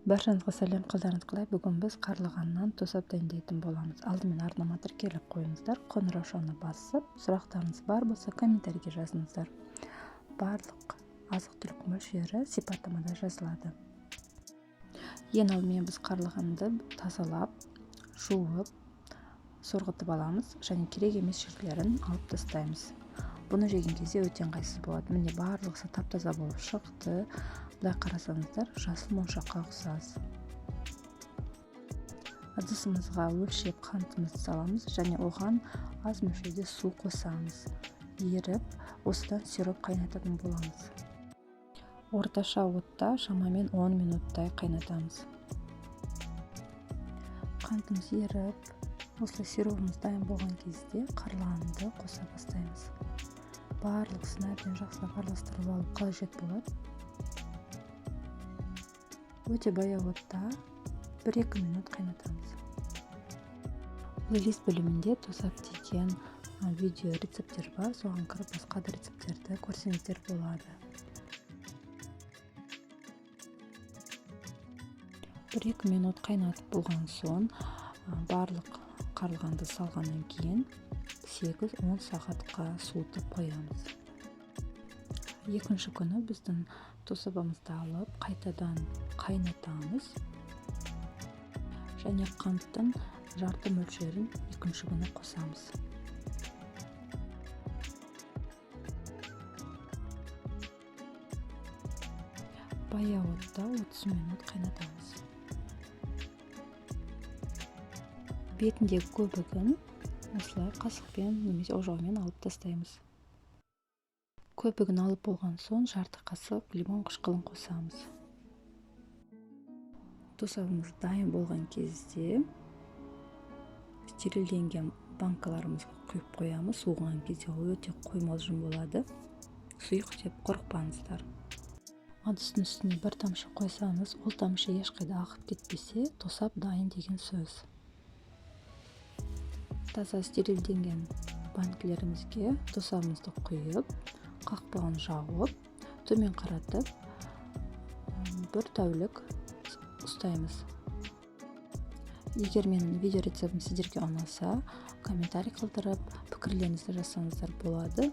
Баршаңызға сәлем, қалдарыңыз қалай? Бүгін біз қарлығаннан тосап дайындайтын боламыз. Алдымен арнама тіркеліп қойыңыздар, қоңырау шоқына басып, сұрақтарыңыз бар болса комментарийге жазыңыздар. Барлық азық-түлік мөлшері сипаттамада жазылады. Ең алдымен біз қарлығанды тазалап, жуып, сорғытып аламыз және керек емес жерлерін алып тастаймыз. Бұны жеген кезде өте ыңғайсыз болады. Міне барлығы тап-таза болып шықты. Былай қарасаңыздар, жасыл моншаққа ұқсас. Ыдысымызға өлшеп қантымызды саламыз және оған аз мөлшерде су қосамыз. Еріп, осыдан сироп қайнататын боламыз. Орташа отта шамамен 10 минуттай қайнатамыз. Қантымыз еріп, осылай сиробымыз дайын болған кезде қарлығанды қоса бастаймыз. Барлығысына әбден жақсылап араластырып алып қажет болады. Өте баяу отта 1-2 минут қайнатамыз. Плейлист бөлімінде тосап деген видео рецепттер бар, соған кіріп басқа да рецепттерді көрсеңіздер болады. 1-2 минут қайнатып болған соң барлық қарлығанды салғаннан кейін 8-10 сағатқа суытып қоямыз. Екінші күні біздің тосабымызды алып қайтадан қайнатамыз және қанттың жарты мөлшерін екінші күні қосамыз. Баяу отта 30 минут қайнатамыз. Бетіндегі көбігін осылай қасықпен немесе ожаумен алып тастаймыз. Көбігін алып болған соң жарты қасық лимон қышқылын қосамыз. Тосабымыз дайын болған кезде стерилденген банкаларымызға құйып қоямыз. Суыған кезде өте қоймалжың болады. Сұйық деп қорықпаңыздар. Ыдыстың үстіне бір тамшы қойсаңыз, ол тамшы ешқайда ағып кетпесе, тосап дайын деген сөз. Таза стерилденген банкілерімізге тосабымызды құйып, қақпағын жауып, төмен қаратып, бір тәулік ұстаймыз. Егер менің видео рецептім сіздерге ұнаса, комментарий қалдырып, пікірлеріңізді жазсаңыздар болады.